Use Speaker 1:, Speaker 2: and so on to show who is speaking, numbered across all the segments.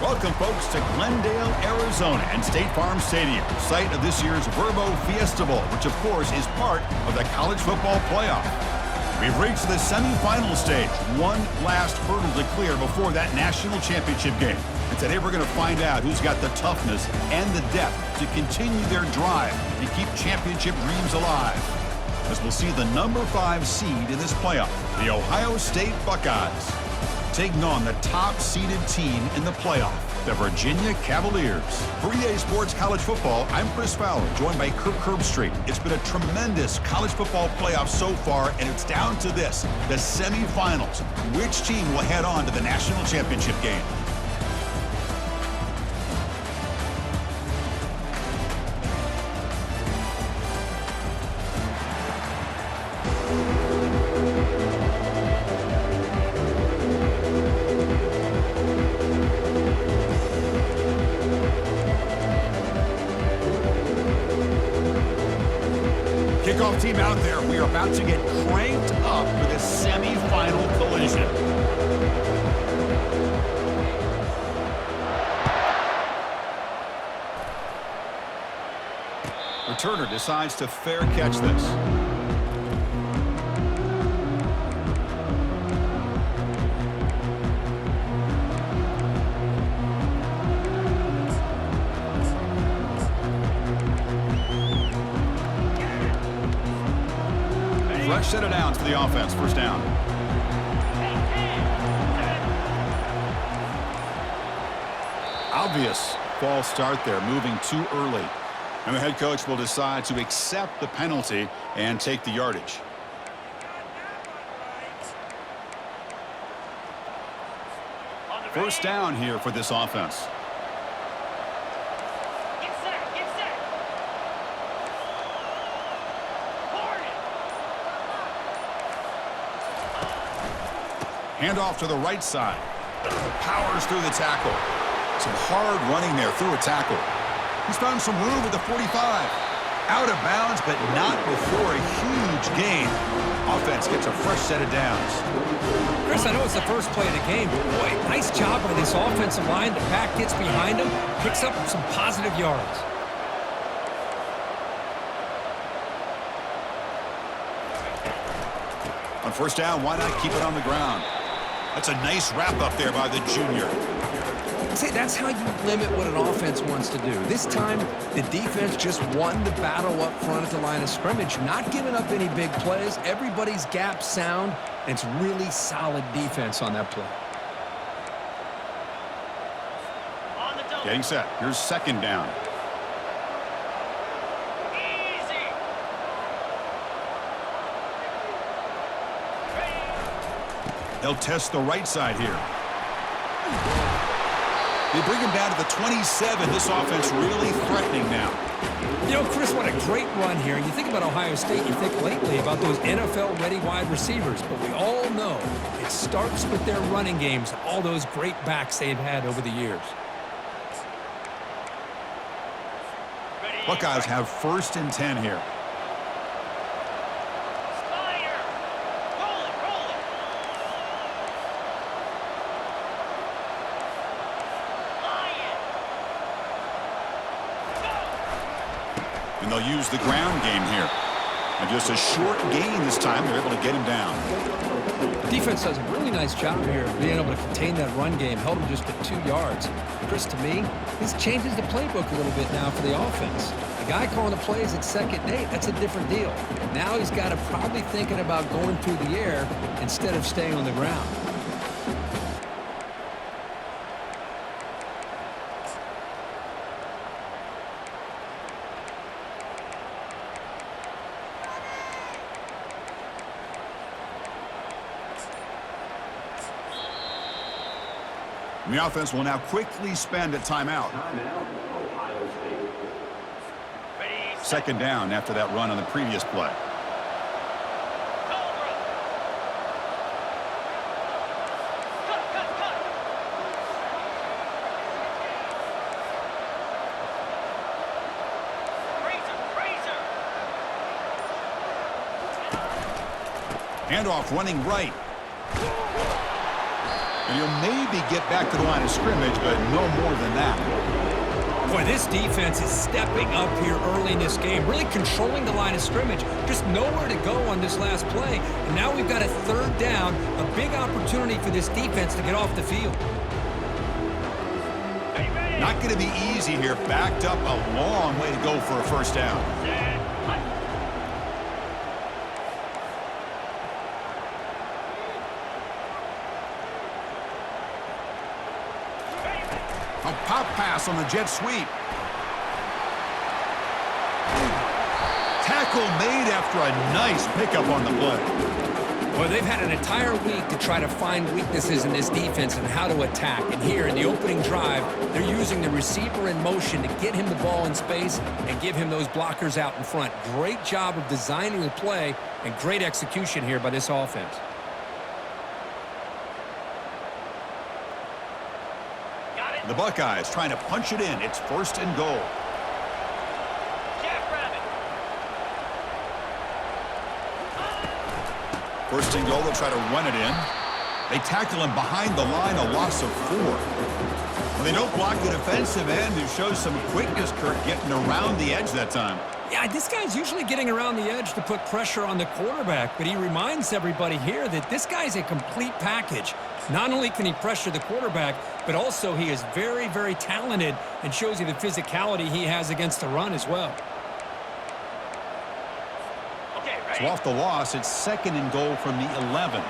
Speaker 1: Welcome, folks, to Glendale, Arizona and State Farm Stadium, site of this year's Verbo Fiesta Bowl, which, of course, is part of the college football playoff. We've reached the semifinal stage, one last hurdle to clear before that national championship game. And today we're going to find out who's got the toughness and the depth to continue their drive and keep championship dreams alive. As we'll see the number 5 seed in this playoff, the Ohio State Buckeyes, taking on the top-seeded team in the playoff, the Virginia Cavaliers. For EA Sports College Football, I'm Chris Fowler, joined by Kirk Herbstreit. It's been a tremendous college football playoff so far, and it's down to this, the semifinals. Which team will head on to the national championship game? Kickoff team out there. We are about to get cranked up for this semifinal collision. Returner decides to fair catch this. Fresh set of downs for the offense. First down. Obvious false start there, moving too early. And the head coach will decide to accept the penalty and take the yardage. First down here for this offense. Handoff to the right side. Powers through the tackle. Some hard running there through a tackle. He's found some room at the 45. Out of bounds, but not before a huge gain. Offense gets a fresh set of downs.
Speaker 2: Chris, I know it's the first play of the game, but boy, nice job by this offensive line. The back gets behind him, picks up some positive yards.
Speaker 1: On first down, why not keep it on the ground? That's a nice wrap up there by the junior.
Speaker 2: See, that's how you limit what an offense wants to do. This time, the defense just won the battle up front at the line of scrimmage, not giving up any big plays. Everybody's gap sound, and it's really solid defense on that play.
Speaker 1: Getting set. Here's second down. They'll test the right side here. They bring him down to the 27. This offense really threatening now.
Speaker 2: You know, Chris, what a great run here. And you think about Ohio State, you think lately about those NFL-ready wide receivers. But we all know it starts with their running games, all those great backs they've had over the years.
Speaker 1: Buckeyes have first and 10 here. And they'll use the ground game here. And just a short gain this time, they're able to get him down.
Speaker 2: Defense does a really nice job here of being able to contain that run game, held him just at 2 yards. Chris, to me, this changes the playbook a little bit now for the offense. The guy calling the plays at 2nd and 8, that's a different deal. Now he's got to probably thinking about going through the air instead of staying on the ground.
Speaker 1: And the offense will now quickly spend a timeout. Second down after that run on the previous play. Handoff running right. And he'll maybe get back to the line of scrimmage, but no more than that.
Speaker 2: Boy, this defense is stepping up here early in this game, really controlling the line of scrimmage. Just nowhere to go on this last play. And now we've got a third down, a big opportunity for this defense to get off the field.
Speaker 1: Not going to be easy here. Backed up a long way to go for a first down. A pop pass on the jet sweep. Tackle made after a nice pickup on the play.
Speaker 2: Well, they've had an entire week to try to find weaknesses in this defense and how to attack. And here in the opening drive, they're using the receiver in motion to get him the ball in space and give him those blockers out in front. Great job of designing the play and great execution here by this offense.
Speaker 1: The Buckeyes trying to punch it in. It's 1st and goal. First and goal, they'll try to run it in. They tackle him behind the line, a loss of 4. Well, they don't block the defensive end, who shows some quickness, Kurt, getting around the edge that time.
Speaker 2: Yeah, this guy's usually getting around the edge to put pressure on the quarterback, but he reminds everybody here that this guy's a complete package. Not only can he pressure the quarterback, but also he is very, very talented and shows you the physicality he has against the run as well.
Speaker 1: So off the loss, it's 2nd and goal from the 11.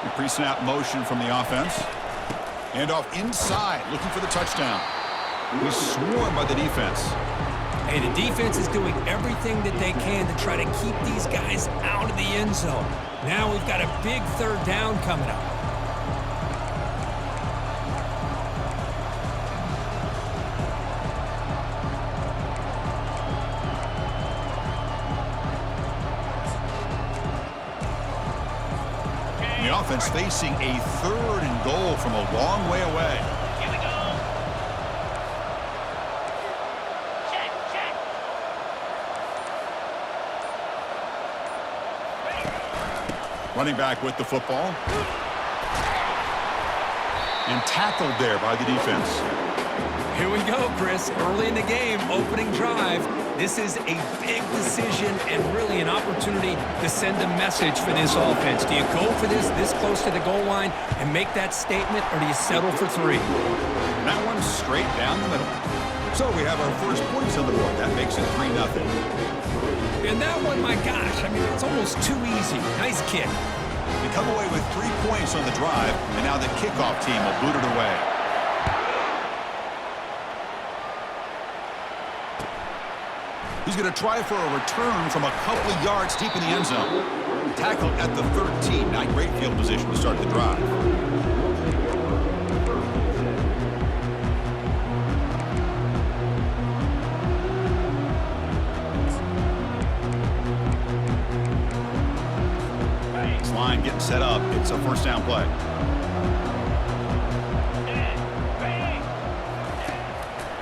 Speaker 1: The pre-snap motion from the offense. And off inside, looking for the touchdown. He's swarmed by the defense.
Speaker 2: Hey, the defense is doing everything that they can to try to keep these guys out of the end zone. Now we've got a big third down coming up.
Speaker 1: The offense facing a 3rd and goal from a long way away.
Speaker 3: Here we go. Check, check.
Speaker 1: Running back with the football. And tackled there by the defense.
Speaker 2: Here we go, Chris. Early in the game, opening drive. This is a big decision and really an opportunity to send a message for this offense. Do you go for this close to the goal line and make that statement, or do you settle for 3?
Speaker 1: And that one's straight down the middle. So we have our first points on the board. That makes it 3-0.
Speaker 2: And that one, my gosh, I mean, it's almost too easy. Nice kick.
Speaker 1: They come away with 3 points on the drive, and now the kickoff team will boot it away. He's going to try for a return from a couple of yards deep in the end zone. Tackled at the 13. Not great field position to start the drive. This line getting set up. It's a first down play.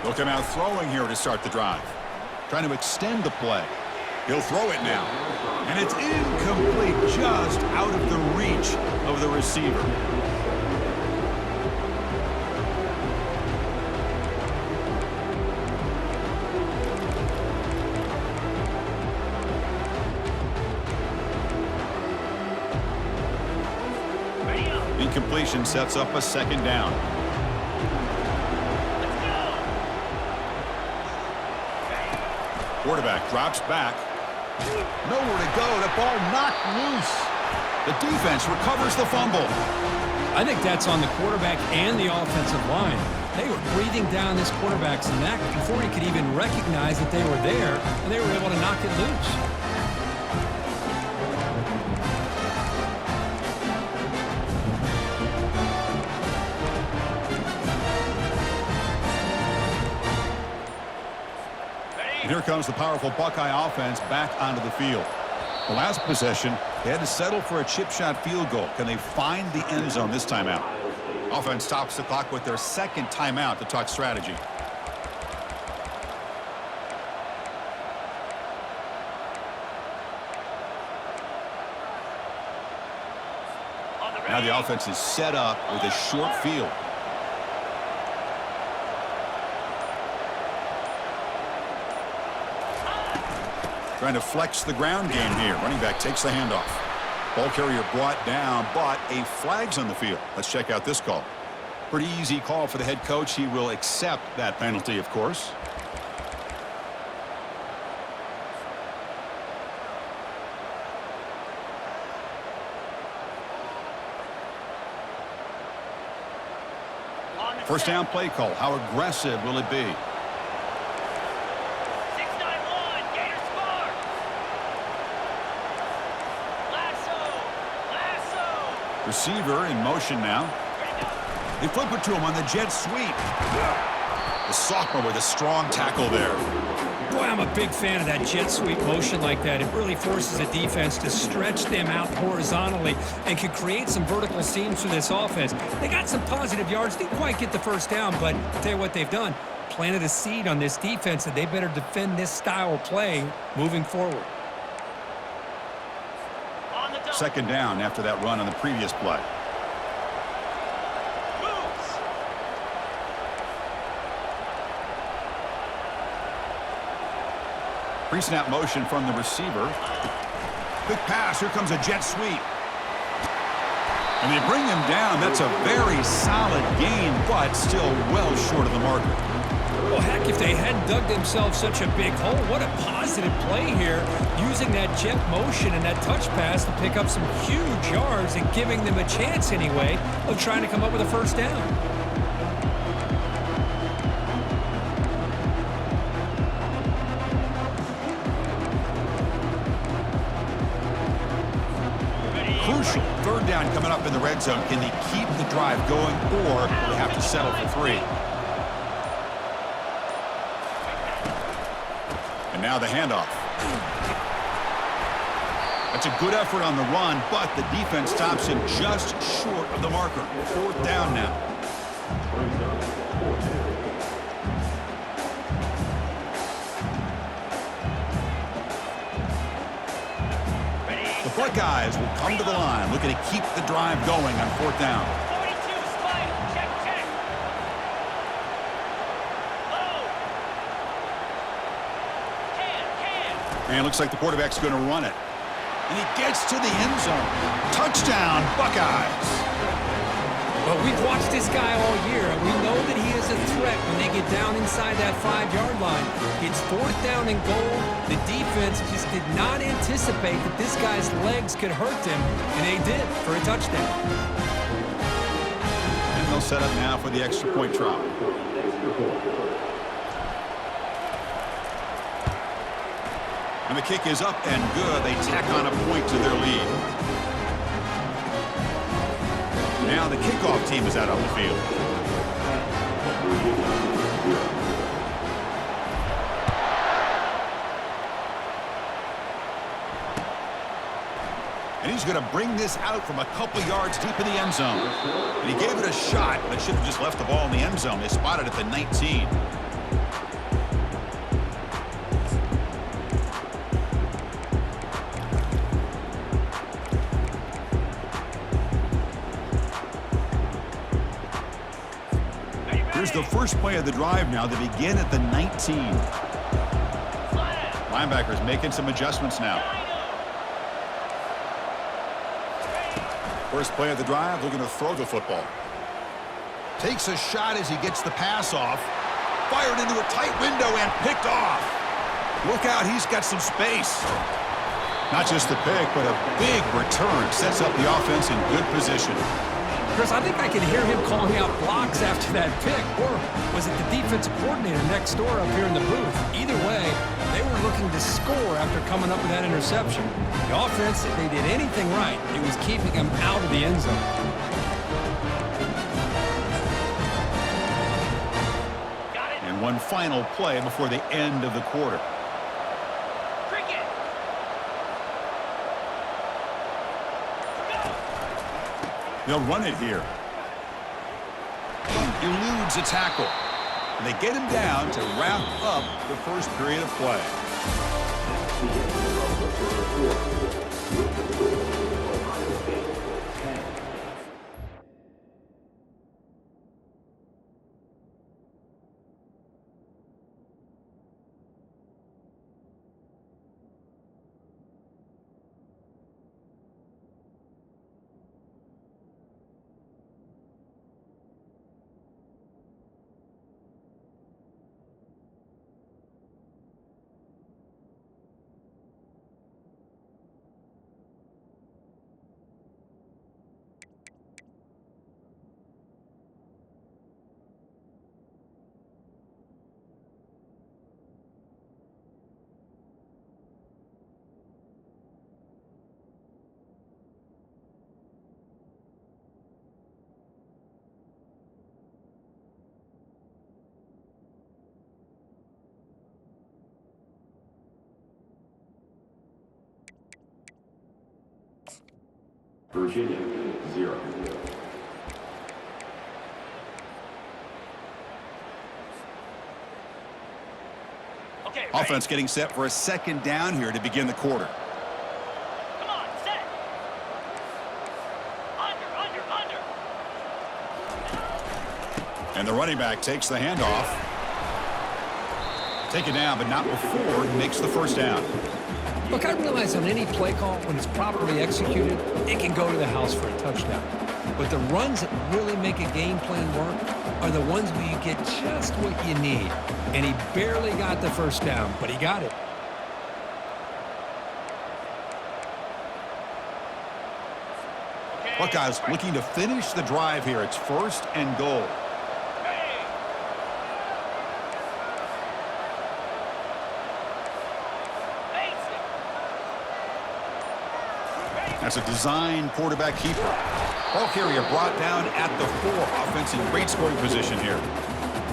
Speaker 1: They'll come out throwing here to start the drive. Trying to extend the play. He'll throw it now. And it's incomplete, just out of the reach of the receiver. Incompletion sets up a 2nd down. Quarterback drops back. Nowhere to go. The ball knocked loose. The defense recovers the fumble.
Speaker 2: I think that's on the quarterback and the offensive line. They were breathing down this quarterback's neck before he could even recognize that they were there, and they were able to knock it loose.
Speaker 1: And here comes the powerful Buckeye offense back onto the field. The last possession, they had to settle for a chip shot field goal. Can they find the end zone this time out? Offense stops the clock with their 2nd timeout to talk strategy. Now the offense is set up with a short field. Trying to flex the ground game here. Running back takes the handoff. Ball carrier brought down, but a flag's on the field. Let's check out this call. Pretty easy call for the head coach. He will accept that penalty, of course. First down play call. How aggressive will it be?
Speaker 3: 6-9-1, Gators score. Lasso.
Speaker 1: Receiver in motion now. They flip it to him on the jet sweep. The sophomore with a strong tackle there.
Speaker 4: Boy, I'm a big fan of that jet sweep motion like that. It really forces a defense to stretch them out horizontally and can create some vertical seams for this offense. They got some positive yards. Didn't quite get the first down, but I'll tell you what they've done. Planted a seed on this defense that they better defend this style of play moving forward.
Speaker 1: Second down after that run on the previous play. Pre-snap motion from the receiver. Quick pass. Here comes a jet sweep. And they bring him down. That's a very solid gain, but still well short of the marker.
Speaker 4: Well, heck, if they hadn't dug themselves such a big hole, what a positive play here, using that jet motion and that touch pass to pick up some huge yards and giving them a chance anyway of trying to come up with a first down.
Speaker 1: Crucial. Third down coming up in the red zone. Can they keep the drive going, or will they have to settle for 3? And now the handoff. That's a good effort on the run, but the defense stops him just short of the marker. Fourth down now. The Buckeyes will come to the line, looking to keep the drive going on fourth down.
Speaker 3: 42, spike. Check, check. Low. Can.
Speaker 1: And it looks like the quarterback's going to run it. And he gets to the end zone. Touchdown, Buckeyes.
Speaker 4: Well, we've watched this guy all year, and we know that he is a threat when they get down inside that 5-yard line. It's fourth down and goal. The defense just did not anticipate that this guy's legs could hurt them, and they did for a touchdown.
Speaker 1: And they'll set up now for the extra point try. And the kick is up and good. They tack on a point to their lead. Now the kickoff team is out on the field. And he's going to bring this out from a couple yards deep in the end zone. And he gave it a shot, but should have just left the ball in the end zone. They spotted at the 19. Here's the first play of the drive now. They begin at the 19. Linebackers making some adjustments now. First play of the drive, looking to throw the football. Takes a shot as he gets the pass off. Fired into a tight window and picked off. Look out, he's got some space. Not just the pick, but a big return. Sets up the offense in good position.
Speaker 4: Chris, I think I can hear him calling out blocks after that pick. Or was it the defensive coordinator next door up here in the booth? Either way, they were looking to score after coming up with that interception. The offense, if they did anything right, it was keeping them out of the end zone.
Speaker 1: And one final play before the end of the quarter. They'll run it here. Eludes a tackle. And they get him down to wrap up the first period of play.
Speaker 5: Virginia, 0.
Speaker 3: Okay, ready.
Speaker 1: Offense getting set for a second down here to begin the quarter.
Speaker 3: Come on, set. Under.
Speaker 1: And the running back takes the handoff. Take it down, but not before he makes the first down.
Speaker 2: Look, I realize on any play call, when it's properly executed, it can go to the house for a touchdown. But the runs that really make a game plan work are the ones where you get just what you need. And he barely got the first down, but he got it.
Speaker 3: Okay.
Speaker 1: Buckeyes looking to finish the drive here. It's 1st and goal.
Speaker 3: Hey. Basic. Ready.
Speaker 1: That's a design quarterback keeper. Ball carrier brought down at the 4. Offense in great scoring position here.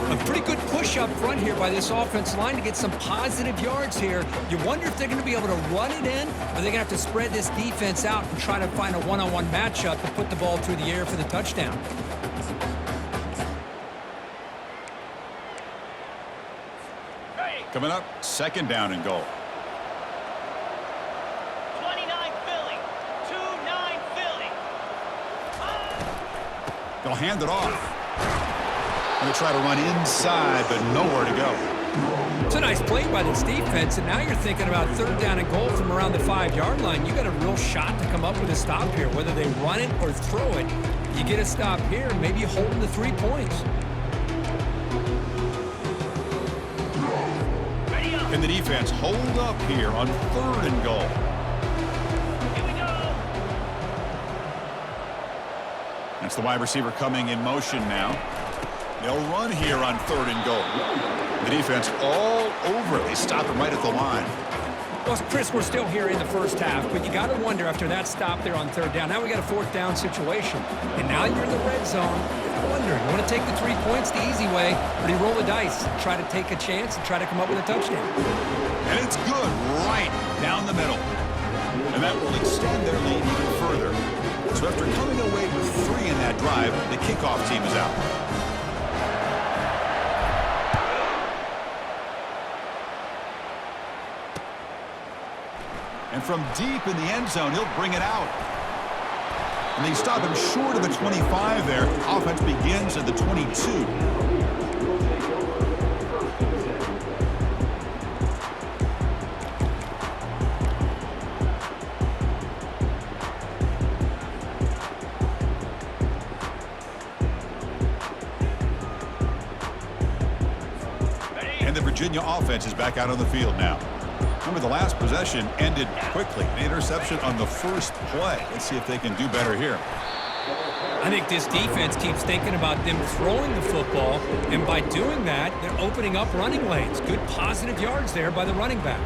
Speaker 2: A pretty good push up front here by this offensive line to get some positive yards here. You wonder if they're going to be able to run it in, or they're going to have to spread this defense out and try to find a one-on-one matchup to put the ball through the air for the touchdown.
Speaker 3: Ready.
Speaker 1: Coming up, 2nd down and goal.
Speaker 3: 29 Philly. 2-9 Philly.
Speaker 1: They'll hand it off. Going to try to run inside, but nowhere to go.
Speaker 2: It's a nice play by this defense, and now you're thinking about 3rd down and goal from around the 5-yard line. You got a real shot to come up with a stop here, whether they run it or throw it. You get a stop here, maybe you hold them to 3 points.
Speaker 3: Ready up.
Speaker 1: Can the defense hold up here on 3rd and goal?
Speaker 3: Here we go.
Speaker 1: That's the wide receiver coming in motion now. They'll run here on 3rd and goal. The defense all over it. They stop it right at the line.
Speaker 2: Well, Chris, we're still here in the first half, but you got to wonder after that stop there on 3rd down. Now we got a 4th down situation, and now you're in the red zone. I wonder, you want to take the 3 points the easy way, or do you roll the dice, try to take a chance and try to come up with a touchdown?
Speaker 1: And it's good right down the middle. And that will extend their lead even further. So after coming away with 3 in that drive, the kickoff team is out. And from deep in the end zone, he'll bring it out. And they stop him short of the 25 there. Offense begins at the 22. And the Virginia offense is back out on the field now. Remember, the last possession ended quickly. An interception on the first play. Let's see if they can do better here.
Speaker 4: I think this defense keeps thinking about them throwing the football, and by doing that, they're opening up running lanes. Good positive yards there by the running back.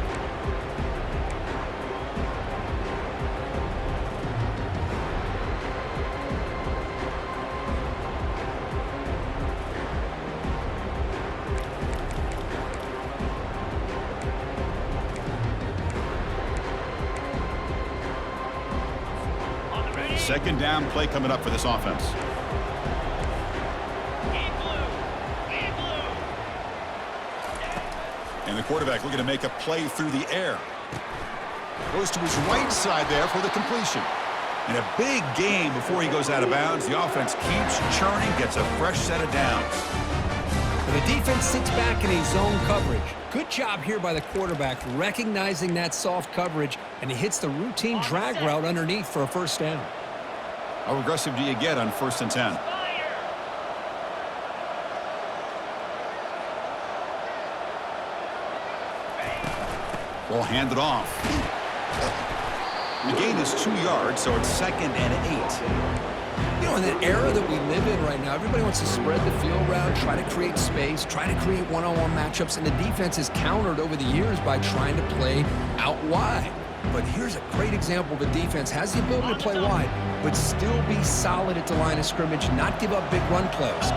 Speaker 1: Second down play coming up for this offense.
Speaker 3: In blue. In blue.
Speaker 1: And the quarterback looking to make a play through the air. Goes to his right side there for the completion. And a big gain before he goes out of bounds. The offense keeps churning, gets a fresh set of downs.
Speaker 2: The defense sits back in a zone coverage. Good job here by the quarterback, recognizing that soft coverage, and he hits the routine drag route underneath for a first down.
Speaker 1: How aggressive do you get on 1st and 10?
Speaker 3: Fire.
Speaker 1: Ball handed off. The gain is 2 yards, so it's 2nd and 8.
Speaker 2: You know, in the era that we live in right now, everybody wants to spread the field around, try to create space, try to create one-on-one matchups, and the defense is countered over the years by trying to play out wide. But here's a great example of a defense has the ability to play wide, but still be solid at the line of scrimmage, not give up big run plays.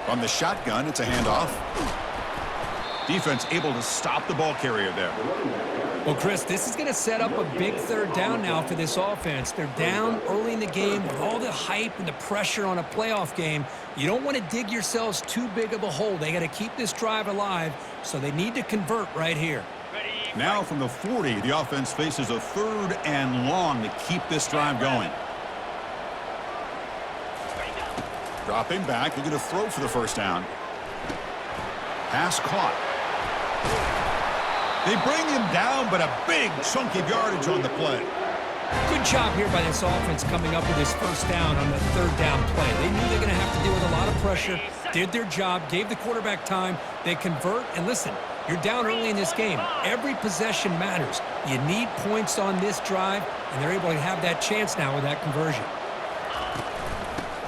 Speaker 1: From the shotgun, it's a handoff. Defense able to stop the ball carrier there.
Speaker 4: Well, Chris, this is going to set up a big third down now for this offense. They're down early in the game with all the hype and the pressure on a playoff game. You don't want to dig yourselves too big of a hole. They got to keep this drive alive, so they need to convert right here.
Speaker 1: Now from the 40, the offense faces a 3rd and long to keep this drive going. Dropping back, looking to throw for the first down. Pass caught. They bring him down, but a big chunk of yardage on the play.
Speaker 4: Good job here by this offense coming up with this first down on the 3rd down play. They knew they were going to have to deal with a lot of pressure, did their job, gave the quarterback time. They convert, and listen, you're down early in this game. Every possession matters. You need points on this drive, and they're able to have that chance now with that conversion.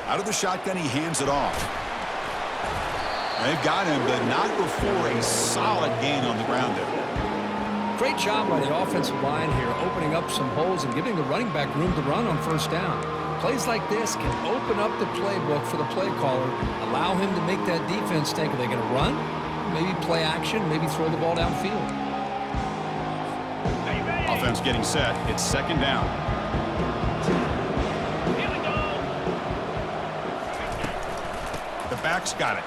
Speaker 1: Out of the shotgun, he hands it off. They've got him, but not before a solid gain on the ground there.
Speaker 2: Great job by the offensive line here, opening up some holes and giving the running back room to run on first down. Plays like this can open up the playbook for the play caller, allow him to make that defense think, are they going to run? Maybe play action, maybe throw the ball downfield.
Speaker 1: Offense getting set. It's 2nd down.
Speaker 3: Here we go.
Speaker 1: The back's got it.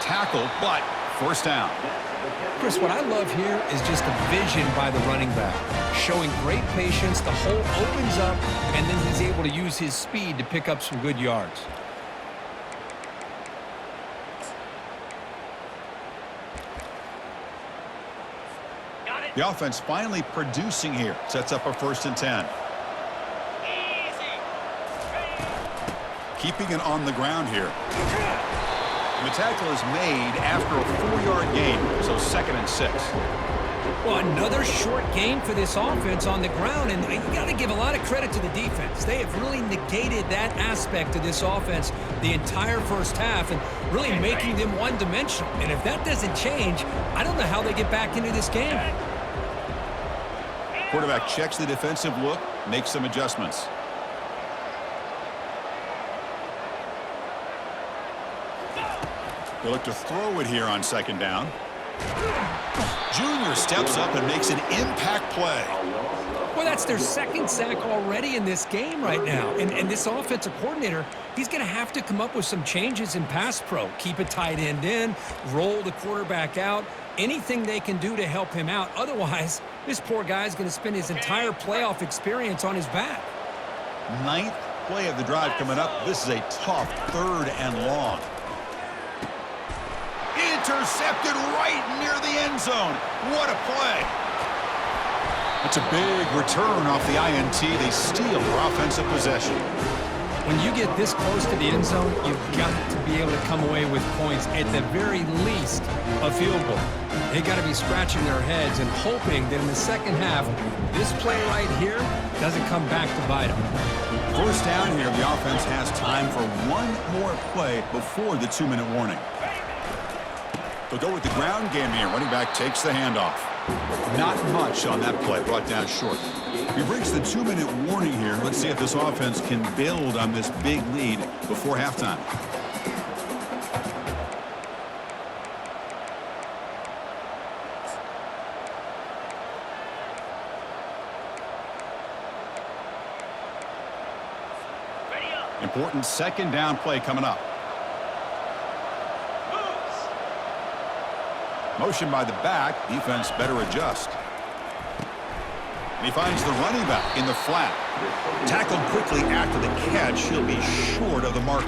Speaker 1: Tackle, but first down.
Speaker 2: Chris, what I love here is just the vision by the running back. Showing great patience, the hole opens up, and then he's able to use his speed to pick up some good yards.
Speaker 3: Got it.
Speaker 1: The offense finally producing here. Sets up a 1st and 10.
Speaker 3: Easy.
Speaker 1: Keeping it on the ground here. And the tackle is made after a 4-yard gain, so 2nd and 6.
Speaker 4: Well, another short game for this offense on the ground, and you got to give a lot of credit to the defense. They have really negated that aspect of this offense the entire first half and really making them one-dimensional. And if that doesn't change, I don't know how they get back into this game.
Speaker 1: Quarterback checks the defensive look, makes some adjustments. They look to throw it here on 2nd down. Junior steps up and makes an impact play.
Speaker 4: Well, that's their 2nd sack already in this game right now. And this offensive coordinator, he's going to have to come up with some changes in pass pro. Keep a tight end in, roll the quarterback out, anything they can do to help him out. Otherwise, this poor guy's going to spend his entire playoff experience on his back.
Speaker 1: 9th play of the drive coming up. This is a tough 3rd and long. Intercepted right near the end zone. What a play. It's a big return off the INT. They steal their offensive possession.
Speaker 2: When you get this close to the end zone, you've got to be able to come away with points, at the very least, a field goal. They got to be scratching their heads and hoping that in the second half, this play right here doesn't come back to bite them.
Speaker 1: First down here, the offense has time for one more play before the 2-minute warning. They'll go with the ground game here. Running back takes the handoff. Not much on that play, brought down short. We've reached the 2-minute warning here. Let's see if this offense can build on this big lead before halftime.
Speaker 3: Ready up.
Speaker 1: Important 2nd down play coming up. Motion by the back. Defense better adjust. And he finds the running back in the flat. Tackled quickly after the catch. He'll be short of the marker.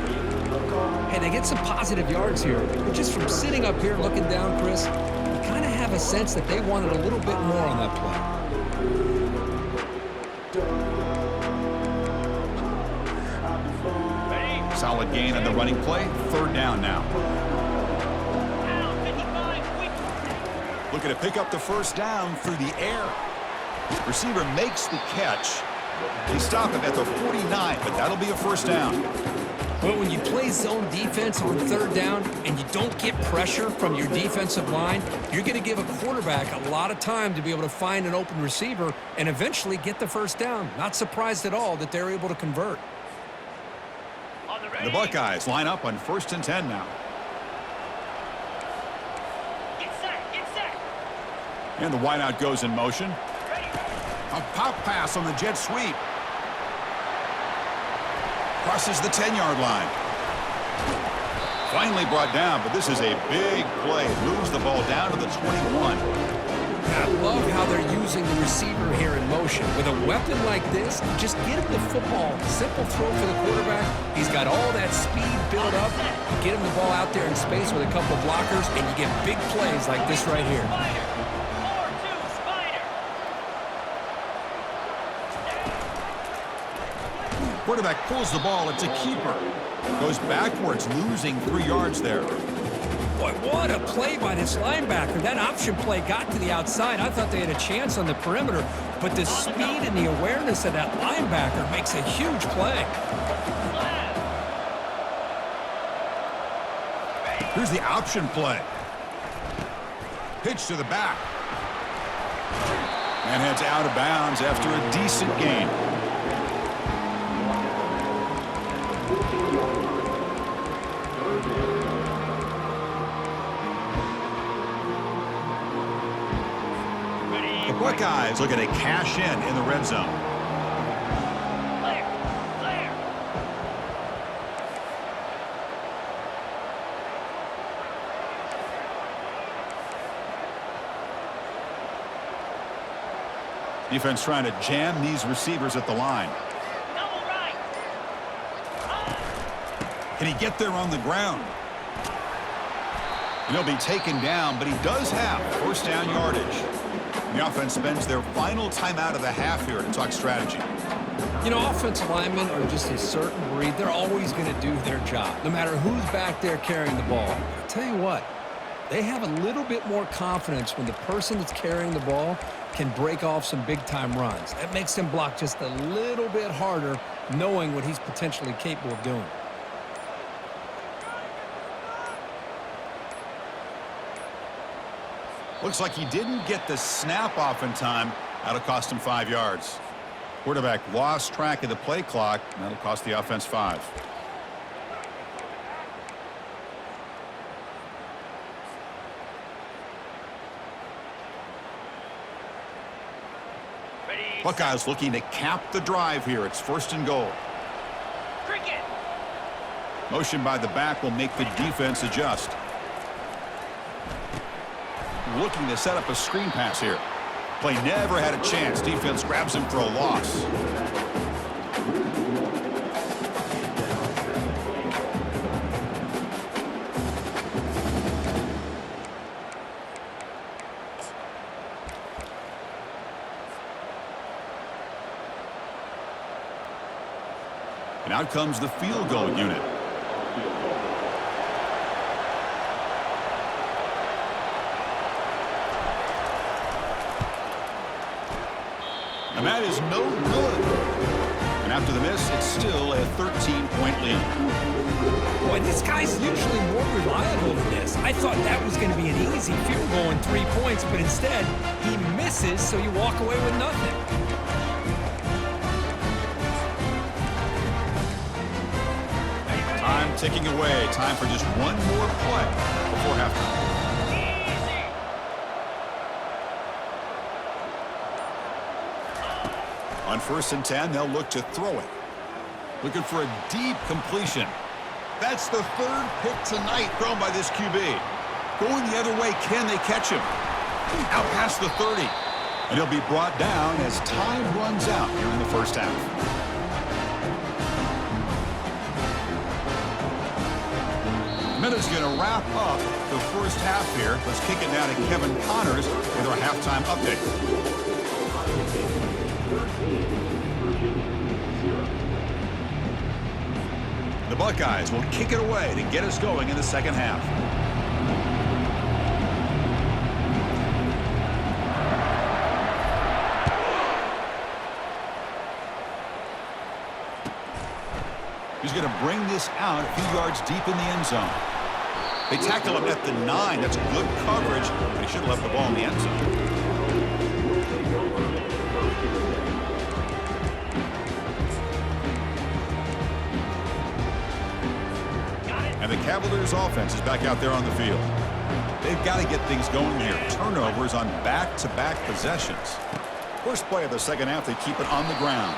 Speaker 2: Hey, they get some positive yards here. But just from sitting up here looking down, Chris, you kind of have a sense that they wanted a little bit more on that play.
Speaker 3: Ready.
Speaker 1: Solid gain on the running play. 3rd down now.
Speaker 3: Down 55. Quick.
Speaker 1: Looking to pick up the first down through the air. Receiver makes the catch. They stop him at the 49, but that'll be a first down.
Speaker 2: Well, when you play zone defense on 3rd down and you don't get pressure from your defensive line, you're going to give a quarterback a lot of time to be able to find an open receiver and eventually get the first down. Not surprised at all that they're able to convert.
Speaker 3: On the ready.
Speaker 1: The Buckeyes line up on 1st and 10 now.
Speaker 3: Get set. Get set.
Speaker 1: And the wideout goes in motion. A pop pass on the jet sweep. Crosses the 10-yard line. Finally brought down, but this is a big play. Moves the ball down to the 21.
Speaker 2: I love how they're using the receiver here in motion. With a weapon like this, just get him the football. Simple throw for the quarterback. He's got all that speed built up. You get him the ball out there in space with a couple of blockers, and you get big plays like this right here.
Speaker 3: Spider. 4-2 Spider.
Speaker 1: Quarterback pulls the ball. It's a keeper. Goes backwards, losing 3 yards there.
Speaker 4: Boy, what a play by this linebacker. That option play got to the outside. I thought they had a chance on the perimeter, but the speed and the awareness of that linebacker makes a huge play.
Speaker 1: Here's the option play. Pitch to the back. And heads out of bounds after a decent gain. The Buckeyes looking to cash in the red zone.
Speaker 3: Clear. Clear.
Speaker 1: Defense trying to jam these receivers at the line.
Speaker 3: Double right.
Speaker 1: Can he get there on the ground? And he'll be taken down, but he does have first down yardage. The offense spends their final timeout of the half here to talk strategy.
Speaker 2: You know, offensive linemen are just a certain breed. They're always going to do their job, no matter who's back there carrying the ball. I'll tell you what, they have a little bit more confidence when the person that's carrying the ball can break off some big-time runs. That makes them block just a little bit harder, knowing what he's potentially capable of doing.
Speaker 1: Looks like he didn't get the snap off in time. That'll cost him 5 yards. Quarterback lost track of the play clock. That'll cost the offense 5.
Speaker 3: Ready.
Speaker 1: Buckeyes looking to cap the drive here. It's first and goal.
Speaker 3: Cricket.
Speaker 1: Motion by the back will make the defense adjust. Looking to set up a screen pass here. Play never had a chance. Defense grabs him for a loss. And out comes the field goal unit. And that is no good. And after the miss, it's still a 13-point lead.
Speaker 4: Boy, this guy's usually more reliable than this. I thought that was going to be an easy field goal and 3 points, but instead, he misses, so you walk away with nothing.
Speaker 1: Time ticking away. Time for just one more play before halftime.
Speaker 3: Easy.
Speaker 1: On 1st and 10, they'll look to throw it. Looking for a deep completion. That's the 3rd pick tonight thrown by this QB. Going the other way, can they catch him? Out past the 30. And he'll be brought down as time runs out here in the first half. Minutes going to wrap up the first half here. Let's kick it now to Kevin Connors with our halftime update. The Buckeyes will kick it away to get us going in the second half. He's going to bring this out a few yards deep in the end zone. They tackle him at the 9. That's good coverage, but he should have left the ball in the end zone. And the Cavaliers offense is back out there on the field. They've got to get things going here. Turnovers on back-to-back possessions. First play of the second half, they keep it on the ground.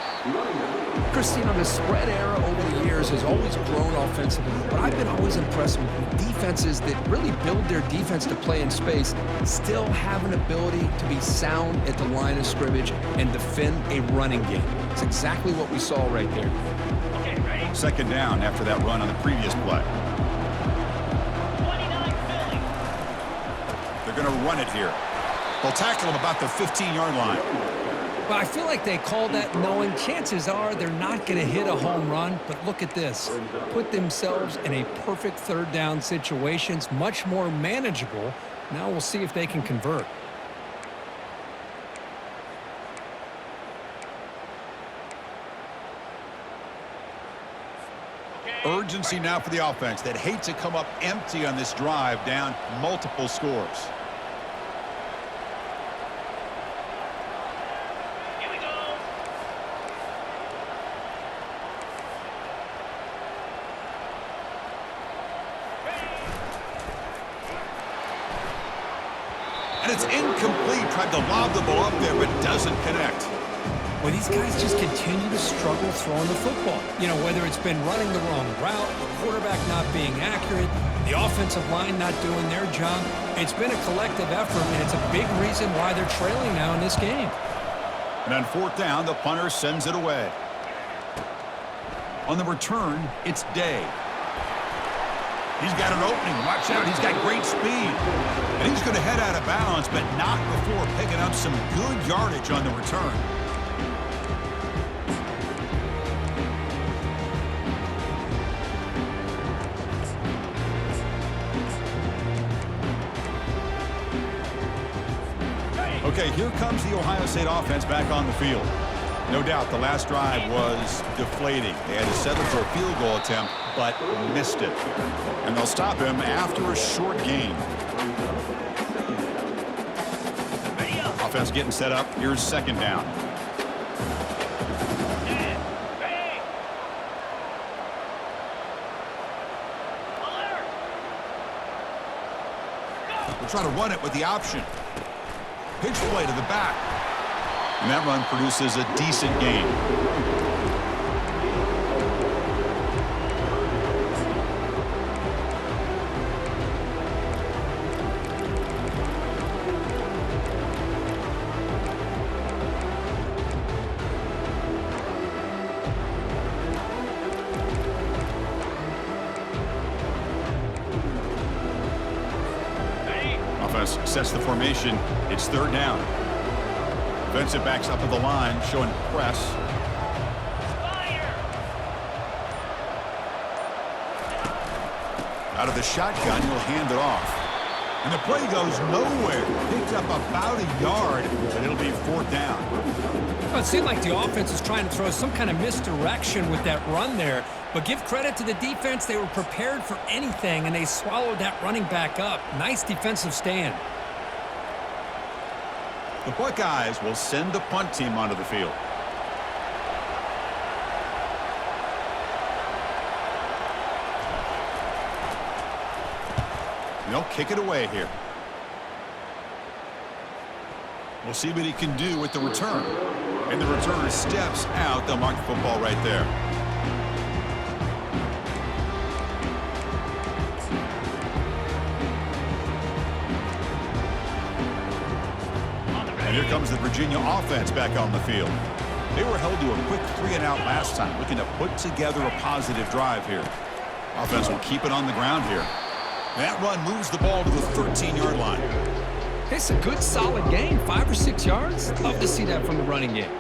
Speaker 2: Christine, the spread era over the years has always grown offensively, but I've been always impressed with defenses that really build their defense to play in space, still have an ability to be sound at the line of scrimmage and defend a running game. It's exactly what we saw right there.
Speaker 3: Okay, ready?
Speaker 1: Second down after that run on the previous play.
Speaker 3: 29 Philly.
Speaker 1: They're going to run it here. They'll tackle him about the 15-yard line.
Speaker 2: But I feel like they called that knowing chances are they're not going to hit a home run. But look at this. Put themselves in a perfect third down situations, much more manageable. Now we'll see if they can convert.
Speaker 1: Urgency now for the offense. They'd hate to come up empty on this drive, down multiple scores.
Speaker 3: Here we go.
Speaker 1: And it's incomplete. Tried to lob the ball up there, but doesn't connect.
Speaker 4: Well, these guys just continue to struggle throwing the football. You know, whether it's been running the wrong route, the quarterback not being accurate, the offensive line not doing their job. It's been a collective effort, and it's a big reason why they're trailing now in this game.
Speaker 1: And on fourth down, the punter sends it away. On the return, it's Day. He's got an opening. Watch out. He's got great speed. And he's going to head out of bounds, but not before picking up some good yardage on the return. Okay, here comes the Ohio State offense back on the field. No doubt the last drive was deflating. They had to settle for a field goal attempt, but missed it. And they'll stop him after a short gain.
Speaker 3: Ready up.
Speaker 1: Offense getting set up. Here's second down.
Speaker 3: Ready. Alert.
Speaker 1: We'll try to run it with the option. Pitch play to the back. And that run produces a decent gain.
Speaker 3: Ready.
Speaker 1: Offense sets the formation. It's third down. Defensive backs up at the line, showing press.
Speaker 3: Fire.
Speaker 1: Out of the shotgun, he'll hand it off. And the play goes nowhere. Picked up about a yard, but it'll be fourth down.
Speaker 4: Well, it seemed like the offense was trying to throw some kind of misdirection with that run there. But give credit to the defense. They were prepared for anything, and they swallowed that running back up. Nice defensive stand.
Speaker 1: The Buckeyes will send the punt team onto the field. They'll kick it away here. We'll see what he can do with the return. And the returner steps out. They'll mark the football right there. And here comes the Virginia offense back on the field. They were held to a quick 3-and-out last time, looking to put together a positive drive here. Offense will keep it on the ground here. That run moves the ball to the 13-yard line.
Speaker 2: It's a good, solid game, 5 or 6 yards. Love to see that from the running game.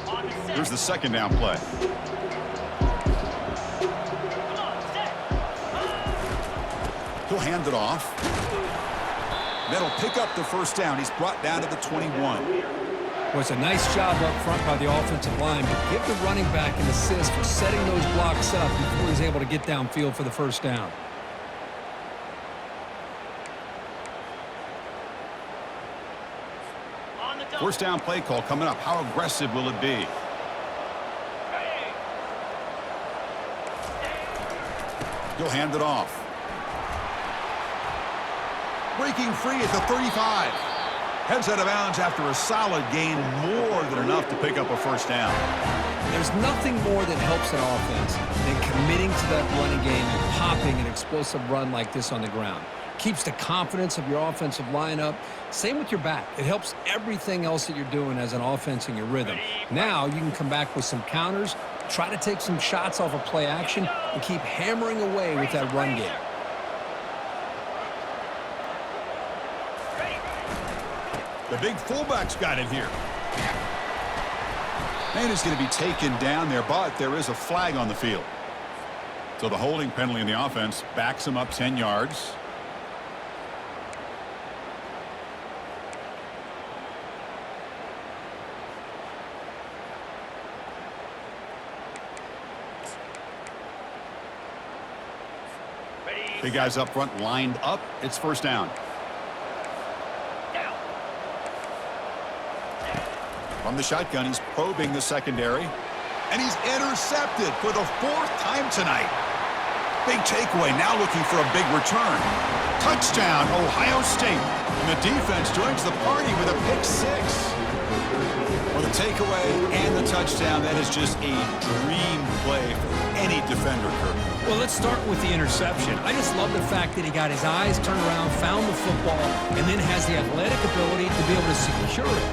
Speaker 3: On the set.
Speaker 1: Here's the second down play.
Speaker 3: Come on, set.
Speaker 1: He'll hand it off. That'll pick up the first down. He's brought down to the 21.
Speaker 2: Was a nice job up front by the offensive line, but give the running back an assist for setting those blocks up before he's able to get downfield for the first down.
Speaker 3: On the double.
Speaker 1: First down play call coming up. How aggressive will it be?
Speaker 3: Ready.
Speaker 1: He'll hand it off. Breaking free at the 35. Heads out of bounds after a solid gain, more than enough to pick up a first down.
Speaker 2: There's nothing more that helps an offense than committing to that running game and popping an explosive run like this on the ground. Keeps the confidence of your offensive lineup. Same with your back. It helps everything else that you're doing as an offense in your rhythm. Now you can come back with some counters, try to take some shots off of play action, and keep hammering away with that run game.
Speaker 1: The big fullback's got it here. And is going to be taken down there, but there is a flag on the field. So the holding penalty in the offense backs him up 10 yards. Big guys up front lined up. It's first down. From the shotgun, he's probing the secondary. And he's intercepted for the 4th time tonight. Big takeaway, now looking for a big return. Touchdown, Ohio State. And the defense joins the party with a pick 6. Well, the takeaway and the touchdown, that is just a dream play for any defender, Kirk.
Speaker 4: Well, let's start with the interception. I just love the fact that he got his eyes turned around, found the football, and then has the athletic ability to be able to secure it.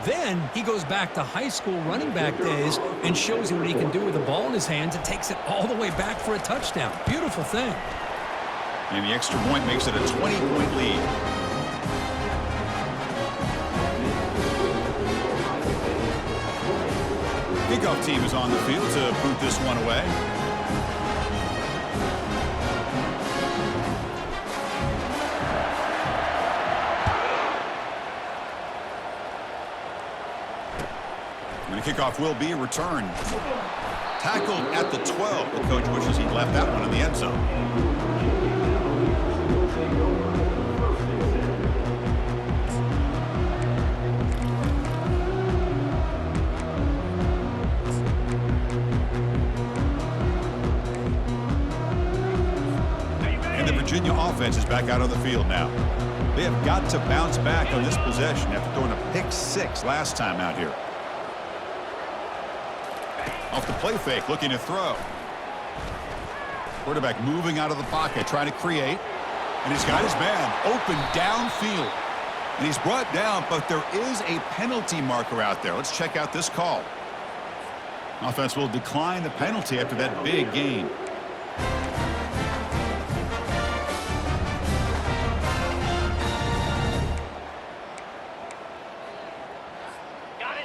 Speaker 4: Then he goes back to high school running back days and shows you what he can do with the ball in his hands and takes it all the way back for a touchdown. Beautiful thing.
Speaker 1: And the extra point makes it a 20-point lead. Kickoff team is on the field to boot this one away. And the kickoff will be returned. Tackled at the 12. The coach wishes he'd left that one in the end zone. Virginia offense is back out on the field now. They have got to bounce back on this possession after throwing a pick 6 last time out here. Off the play fake, looking to throw. Quarterback moving out of the pocket, trying to create. And he's got his man open downfield. And he's brought down, but there is a penalty marker out there. Let's check out this call. Offense will decline the penalty after that big gain.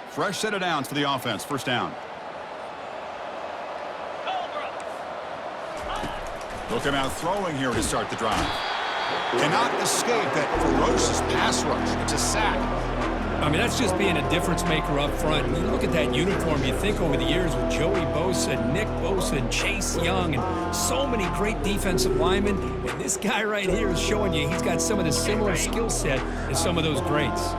Speaker 1: Fresh set of downs for the offense. First down. They'll come out throwing here to start the drive. Cannot escape that ferocious pass rush. It's a sack.
Speaker 4: I mean, that's just being a difference maker up front. You look at that uniform, you think over the years with Joey Bosa, Nick Bosa, and Chase Young, and so many great defensive linemen. And this guy right here is showing you he's got some of the similar skill set as some of those greats.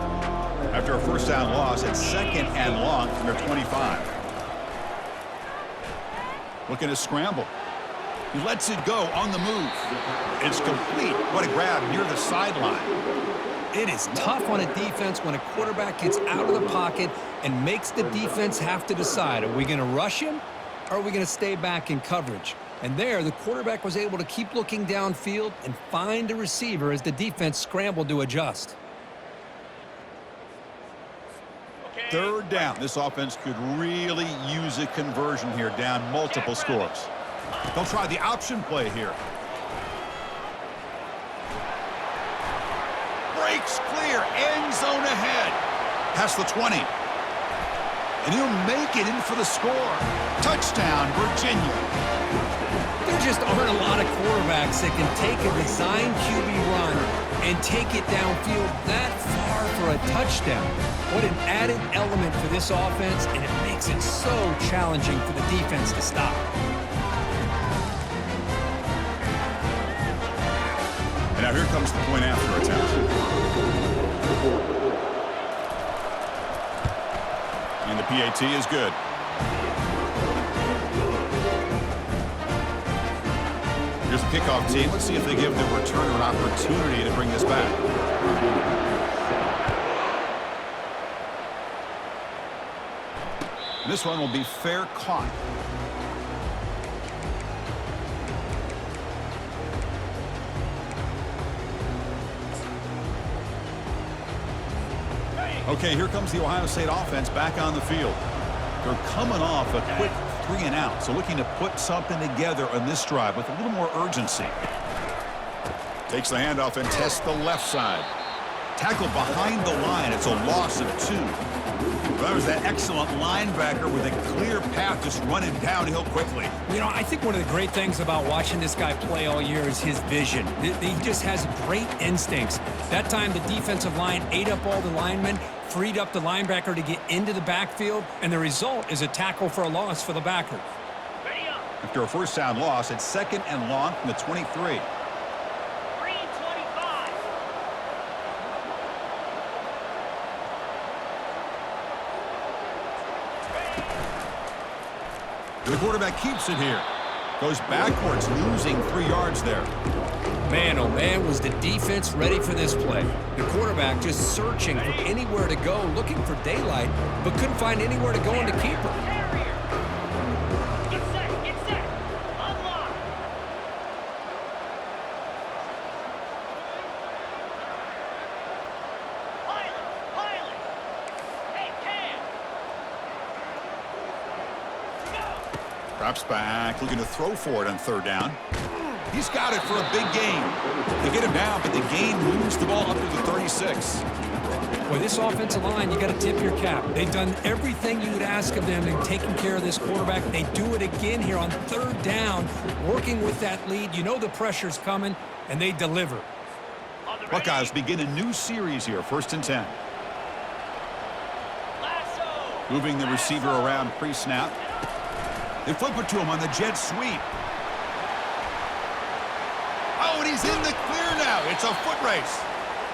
Speaker 1: After a first down loss, it's 2nd and long from their 25. Looking to scramble. He lets it go on the move. It's complete. What a grab near the sideline.
Speaker 2: It is tough on a defense when a quarterback gets out of the pocket and makes the defense have to decide, are we going to rush him or are we going to stay back in coverage? And there, the quarterback was able to keep looking downfield and find a receiver as the defense scrambled to adjust.
Speaker 1: 3rd down. This offense could really use a conversion here, down multiple scores. They'll try the option play here. Breaks clear, end zone ahead. Past the 20. And he'll make it in for the score. Touchdown, Virginia.
Speaker 2: There just aren't a lot of quarterbacks that can take a design QB run and take it downfield that far for a touchdown. What an added element for this offense, and it makes it so challenging for the defense to stop.
Speaker 1: And now here comes the point after attempt. And the PAT is good. Here's the kickoff team. Let's see if they give the returner an opportunity to bring this back. This one will be fair caught. Okay, here comes the Ohio State offense back on the field. They're coming off a quick 3-and-out, so looking to put something together on this drive with a little more urgency. Takes the handoff and tests the left side. Tackle behind the line. It's a loss of 2. That was that excellent linebacker with a clear path just running downhill quickly.
Speaker 4: You know, I think one of the great things about watching this guy play all year is his vision. He just has great instincts. That time the defensive line ate up all the linemen, freed up the linebacker to get into the backfield, and the result is a tackle for a loss for the backer.
Speaker 3: Ready up.
Speaker 1: After a first down loss, it's 2nd and long from the 23.
Speaker 3: Green 25.
Speaker 1: The quarterback keeps it here. Goes backwards, losing 3 yards there.
Speaker 2: Man, oh man, was the defense ready for this play. The quarterback just searching for anywhere to go, looking for daylight, but couldn't find anywhere to go in the keeper.
Speaker 3: Carrier. Get set. Get set. Unlock. Pilot. Hey, Cam. Go.
Speaker 1: Drops back, looking to throw for it on 3rd down. He's got it for a big gain. They get him down, but the gain moves the ball up to the 36.
Speaker 4: Boy, this offensive line, you got to tip your cap. They've done everything you would ask of them in taking care of this quarterback. They do it again here on 3rd down, working with that lead. You know the pressure's coming, and they deliver.
Speaker 3: On the ready.
Speaker 1: Buckeyes begin a new series here, 1st and 10.
Speaker 3: Lasso.
Speaker 1: Moving the receiver around pre-snap. They flip it to him on the jet sweep. Oh, and he's in the clear now. It's a foot race.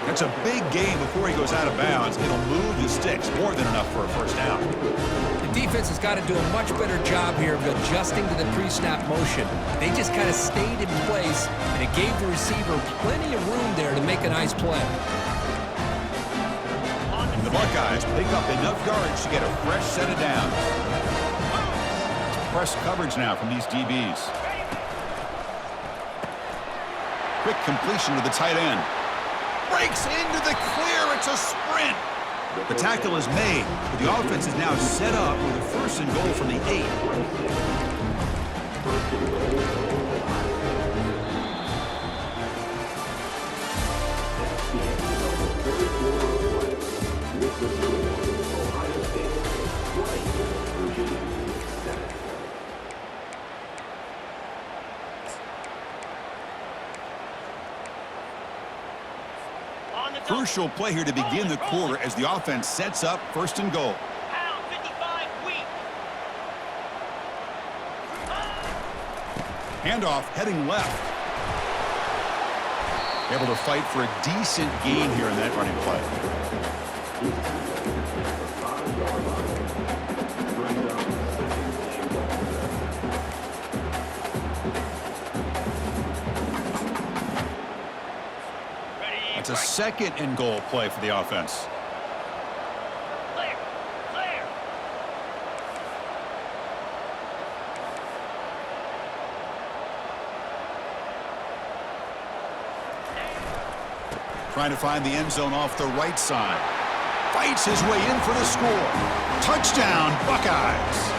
Speaker 1: That's a big gain before he goes out of bounds. It'll move the sticks, more than enough for a first down.
Speaker 2: The defense has got to do a much better job here of adjusting to the pre-snap motion. They just kind of stayed in place, and it gave the receiver plenty of room there to make a nice play.
Speaker 1: And the Buckeyes pick up enough yards to get a fresh set of downs. It's press coverage now from these DBs. Quick completion to the tight end. Breaks into the clear. It's a sprint. The tackle is made, but the offense is now set up with a 1st and goal from the 8. Crucial play here to begin the quarter as the offense sets up 1st and goal.
Speaker 3: Pound 55 weak.
Speaker 1: Handoff heading left. Able to fight for a decent gain here in that running play. It's a 2nd and goal play for the offense.
Speaker 3: Clear. Clear.
Speaker 1: Trying to find the end zone off the right side. Fights his way in for the score. Touchdown, Buckeyes.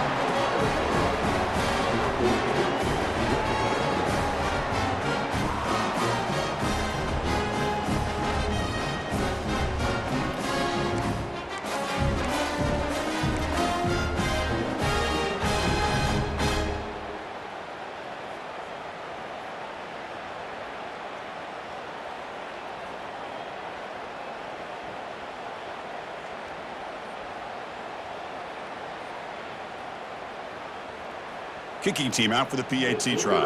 Speaker 1: Kicking team out for the PAT try.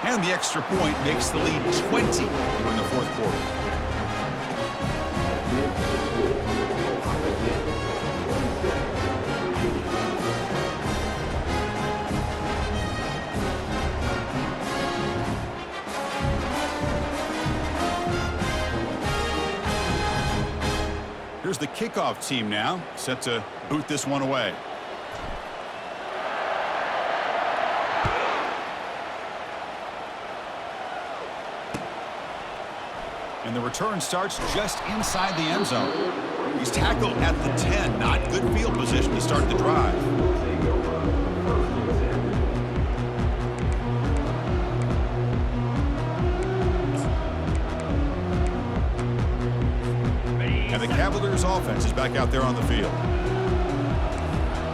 Speaker 1: And the extra point makes the lead 20 during the 4th quarter. Here's the kickoff team now, set to boot this one away. And the return starts just inside the end zone. He's tackled at the 10. Not good field position to start the drive. And the Cavaliers offense is back out there on the field.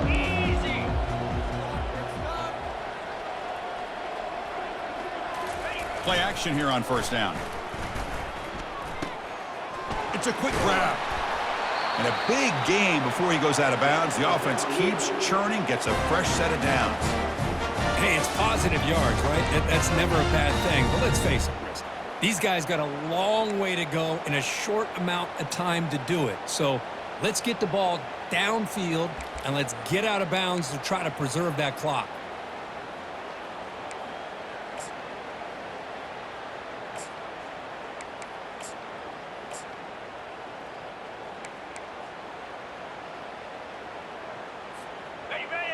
Speaker 3: Easy.
Speaker 1: Play action here on first down. It's a quick grab. And a big gain before he goes out of bounds. The offense keeps churning, gets a fresh set of downs.
Speaker 4: Hey, it's positive yards, right? That's never a bad thing. But let's face it, Chris. These guys got a long way to go in a short amount of time to do it. So let's get the ball downfield and let's get out of bounds to try to preserve that clock.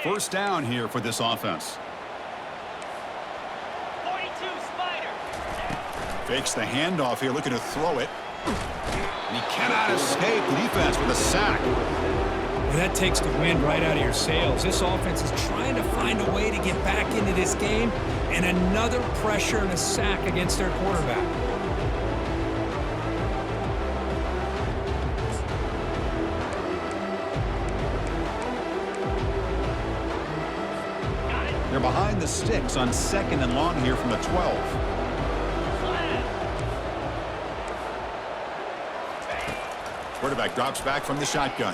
Speaker 1: First down here for this offense.
Speaker 3: 42 Spider.
Speaker 1: Fakes the handoff here, looking to throw it. And he cannot escape the defense with a sack.
Speaker 4: Well, that takes the wind right out of your sails. This offense is trying to find a way to get back into this game, and another pressure and a sack against their quarterback.
Speaker 1: They're behind the sticks on 2nd and long here from the 12. Quarterback drops back from the shotgun.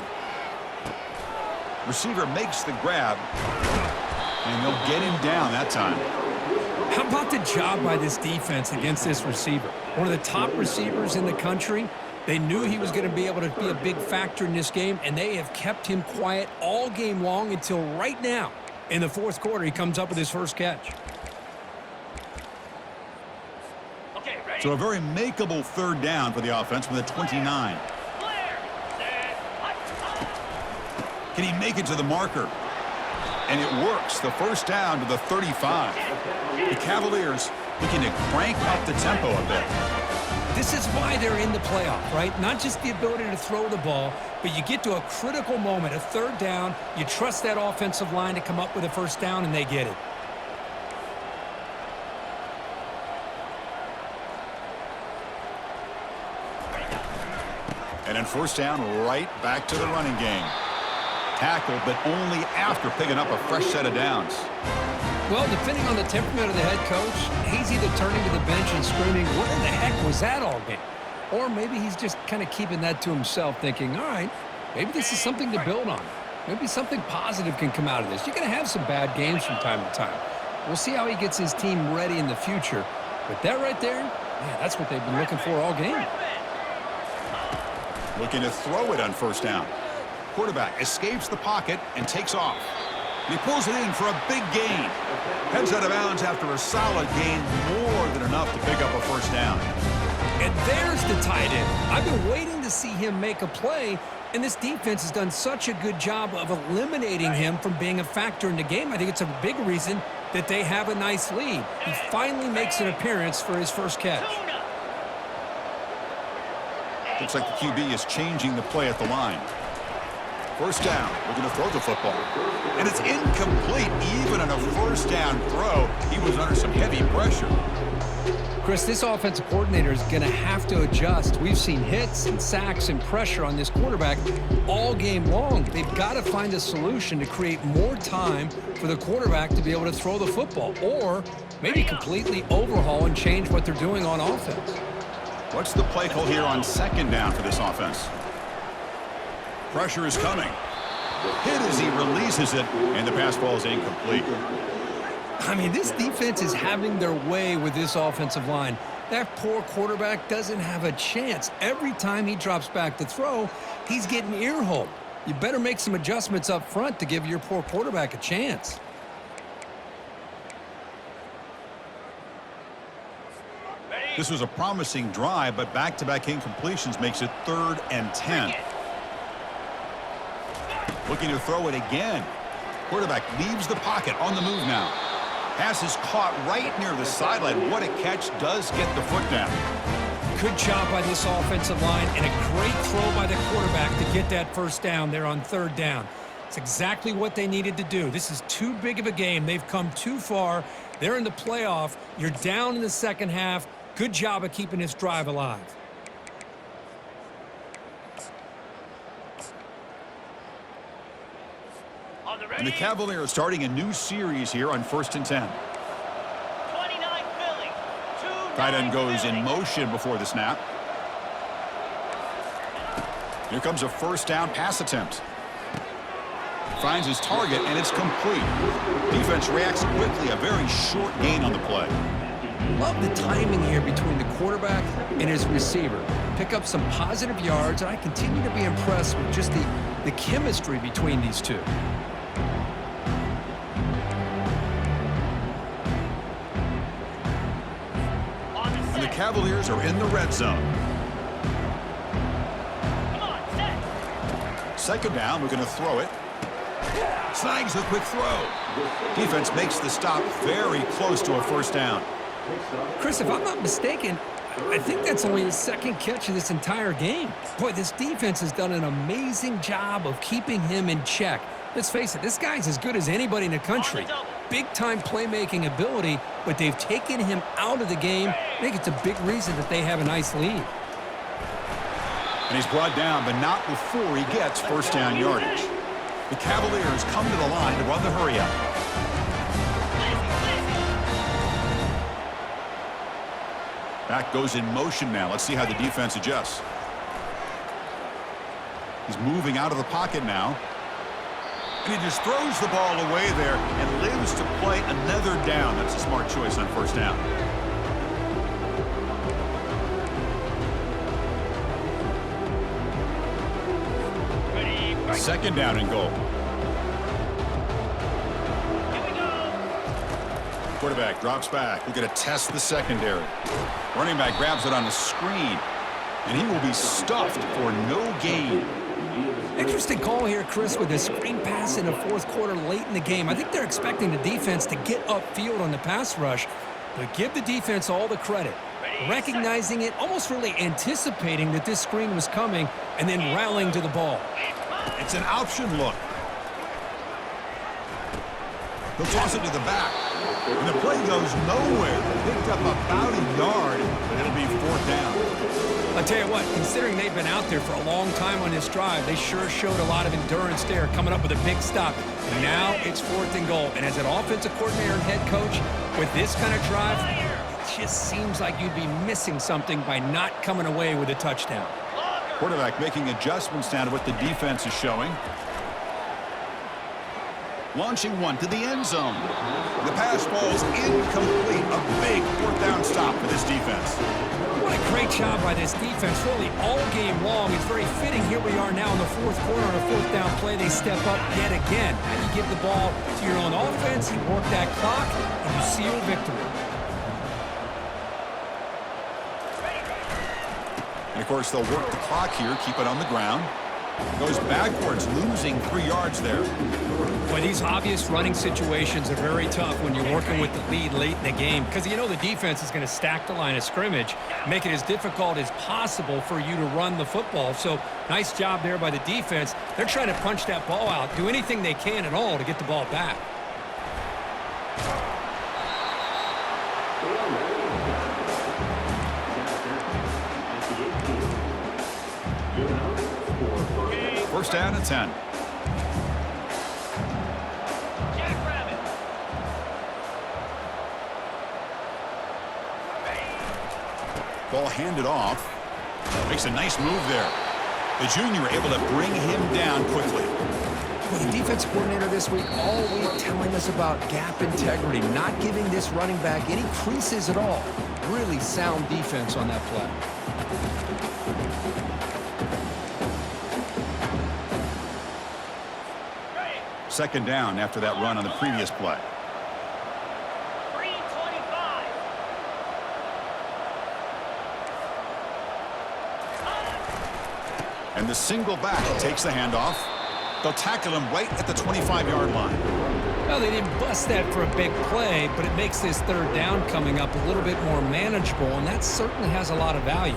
Speaker 1: Receiver makes the grab, and they'll get him down that time.
Speaker 4: How about the job by this defense against this receiver? One of the top receivers in the country. They knew he was going to be able to be a big factor in this game, and they have kept him quiet all game long until right now. In the fourth quarter, he comes up with his first catch.
Speaker 3: Okay, ready?
Speaker 1: So a very makeable third down for the offense from the 29.
Speaker 3: Clear. Set.
Speaker 1: Can he make it to the marker? And it works. The first down to the 35. The Cavaliers looking to crank up the tempo a bit.
Speaker 4: This is why they're in the playoff, right? Not just the ability to throw the ball, but you get to a critical moment, a third down, you trust that offensive line to come up with a first down, and they get it.
Speaker 1: And then first down, right back to the running game. Tackled, but only after picking up a fresh set of downs.
Speaker 2: Well, depending on the temperament of the head coach, he's either turning to the bench and screaming, what in the heck was that all game? Or maybe he's just kind of keeping that to himself, thinking, all right, maybe this is something to build on. Maybe something positive can come out of this. You're going to have some bad games from time to time. We'll see how he gets his team ready in the future. But that right there, yeah, that's what they've been looking for all game.
Speaker 1: Looking to throw it on first down. Quarterback escapes the pocket and takes off. And he pulls it in for a big gain. Heads out of bounds after a solid gain, more than enough to pick up a first down.
Speaker 4: And there's the tight end. I've been waiting to see him make a play, and this defense has done such a good job of eliminating him from being a factor in the game. I think it's a big reason that they have a nice lead. He finally makes an appearance for his first catch.
Speaker 1: Looks like the QB is changing the play at the line. First down, looking to throw the football. And it's incomplete. Even on a first down throw, he was under some heavy pressure.
Speaker 2: Chris, this offensive coordinator is going to have to adjust. We've seen hits and sacks and pressure on this quarterback all game long. They've got to find a solution to create more time for the quarterback to be able to throw the football, or maybe completely overhaul and change what they're doing on offense.
Speaker 1: What's the play call here on second down for this offense? Pressure is coming. Hit as he releases it, and the pass ball is incomplete.
Speaker 2: I mean, this defense is having their way with this offensive line. That poor quarterback doesn't have a chance. Every time he drops back to throw, he's getting ear-holed. You better make some adjustments up front to give your poor quarterback a chance.
Speaker 1: This was a promising drive, but back-to-back incompletions makes it 3rd and 10. Looking to throw it again. Quarterback leaves the pocket on the move now. Pass is caught right near the sideline. What a catch. Does get the foot down.
Speaker 4: Good job by this offensive line and a great throw by the quarterback to get that first down there on third down. It's exactly what they needed to do. This is too big of a game. They've come too far. They're in the playoff. You're down in the second half. Good job of keeping this drive alive.
Speaker 1: And the Cavaliers are starting a new series here on 1st and 10.
Speaker 3: 29 Philly.
Speaker 1: Tight end goes in motion before the snap. Here comes a first down pass attempt. Finds his target, and it's complete. Defense reacts quickly. A very short gain on the play.
Speaker 2: Love the timing here between the quarterback and his receiver. Pick up some positive yards, and I continue to be impressed with just the chemistry between these two.
Speaker 1: And the Cavaliers are in the red zone.
Speaker 3: Come on, set.
Speaker 1: Second down, we're going to throw it. Snags a quick throw. Defense makes the stop very close to a first down.
Speaker 2: Chris, if I'm not mistaken, I think that's only his second catch of this entire game. Boy, this defense has done an amazing job of keeping him in check. Let's face it, this guy's as good as anybody in the country. Big-time playmaking ability, but they've taken him out of the game. I think it's a big reason that they have a nice lead.
Speaker 1: And he's brought down, but not before he gets first down yardage. The Cavaliers come to the line to run the hurry-up. Back goes in motion now. Let's see how the defense adjusts. He's moving out of the pocket now. And he just throws the ball away there and lives to play another down. That's a smart choice on first down. Second down and goal.
Speaker 3: Here we go.
Speaker 1: Quarterback drops back. We're going to test the secondary. Running back grabs it on the screen, and he will be stuffed for no gain.
Speaker 2: Interesting call here, Chris, with a screen pass in the fourth quarter late in the game. I think they're expecting the defense to get upfield on the pass rush, but give the defense all the credit. Recognizing it, almost really anticipating that this screen was coming, and then rallying to the ball.
Speaker 1: It's an option look. They'll toss it to the back. And the play goes nowhere. Picked up about a yard, but it'll be fourth down.
Speaker 2: I tell you what, considering they've been out there for a long time on this drive, they sure showed a lot of endurance there, coming up with a big stop. And now it's fourth and goal. And as an offensive coordinator and head coach, with this kind of drive, it just seems like you'd be missing something by not coming away with a touchdown.
Speaker 1: Quarterback making adjustments down to what the defense is showing. Launching one to the end zone. The pass falls incomplete. A big fourth down stop for this defense.
Speaker 4: What a great job by this defense, really all game long. It's very fitting. Here we are now in the fourth quarter on a fourth down play. They step up yet again. How you give the ball to your own offense, you work that clock, and you seal victory.
Speaker 1: And, of course, they'll work the clock here, keep it on the ground. Goes backwards, losing 3 yards there.
Speaker 4: But these obvious running situations are very tough when you're working with the lead late in the game because you know the defense is going to stack the line of scrimmage, make it as difficult as possible for you to run the football. So nice job there by the defense. They're trying to punch that ball out, do anything they can at all to get the ball back.
Speaker 1: First down and 10.
Speaker 3: Jackrabbit.
Speaker 1: Ball handed off. Makes a nice move there. The junior able to bring him down quickly.
Speaker 2: Well, the defensive coordinator this week all week telling us about gap integrity, not giving this running back any creases at all. Really sound defense on that play.
Speaker 1: Second down after that run on the previous play.
Speaker 3: 3:25.
Speaker 1: And the single back takes the handoff. They'll tackle him right at the 25-yard line.
Speaker 4: Well, they didn't bust that for a big play, but it makes this third down coming up a little bit more manageable, and that certainly has a lot of value.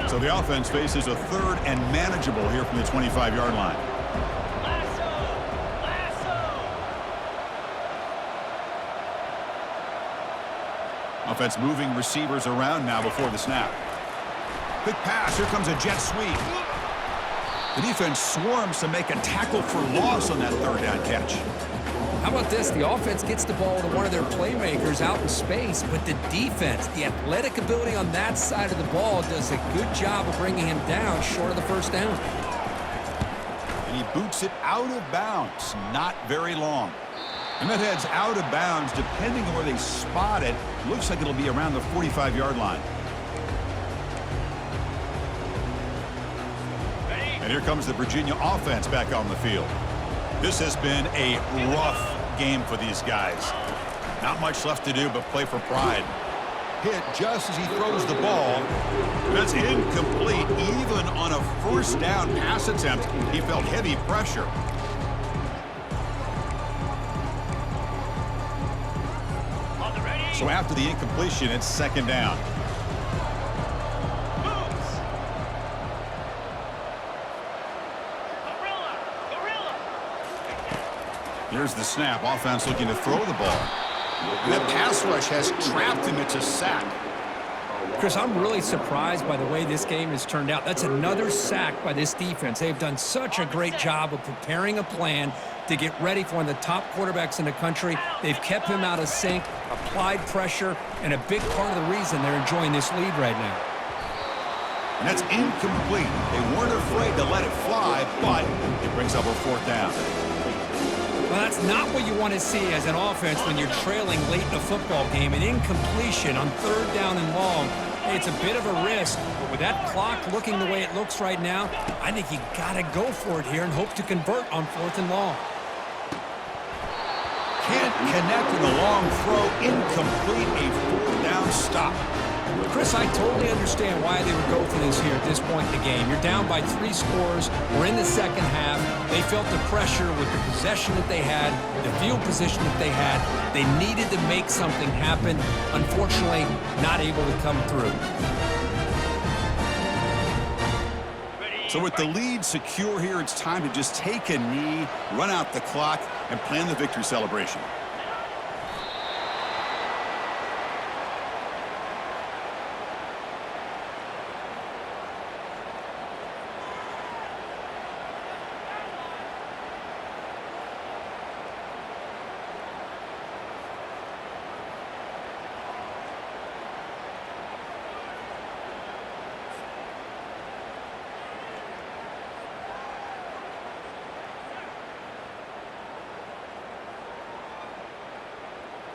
Speaker 1: So the offense faces a third and manageable here from the 25-yard line.
Speaker 3: Lasso! Lasso!
Speaker 1: Offense moving receivers around now before the snap. Quick pass. Here comes a jet sweep. The defense swarms to make a tackle for loss on that third down catch.
Speaker 2: How about this? The offense gets the ball to one of their playmakers out in space, but the defense, the athletic ability on that side of the ball does a good job of bringing him down short of the first down.
Speaker 1: And he boots it out of bounds. Not very long. And that heads out of bounds depending on where they spot it. Looks like it'll be around the 45-yard line. And here comes the Virginia offense back on the field. This has been a rough game for these guys. Not much left to do but play for pride. Hit just as he throws the ball. That's incomplete. Even on a first down pass attempt, he felt heavy pressure.
Speaker 3: On the ready.
Speaker 1: So after the incompletion, it's second down. Here's the snap. Offense looking to throw the ball. And that pass rush has trapped him. It's a sack.
Speaker 4: Chris, I'm really surprised by the way this game has turned out. That's another sack by this defense. They've done such a great job of preparing a plan to get ready for one of the top quarterbacks in the country. They've kept him out of sync, applied pressure, and a big part of the reason they're enjoying this lead right now.
Speaker 1: And that's incomplete. They weren't afraid to let it fly, but it brings up a fourth down.
Speaker 4: Well, that's not what you want to see as an offense when you're trailing late in a football game. An incompletion on third down and long. Hey, it's a bit of a risk, but with that clock looking the way it looks right now, I think you got to go for it here and hope to convert on fourth and long.
Speaker 1: Can't connect with a long throw. Incomplete. A fourth down stop.
Speaker 4: Chris, I totally understand why they would go for this here at this point in the game. You're down by 3 scores. We're in the second half. They felt the pressure with the possession that they had, the field position that they had. They needed to make something happen. Unfortunately, not able to come through.
Speaker 1: So with the lead secure here, it's time to just take a knee, run out the clock, and plan the victory celebration.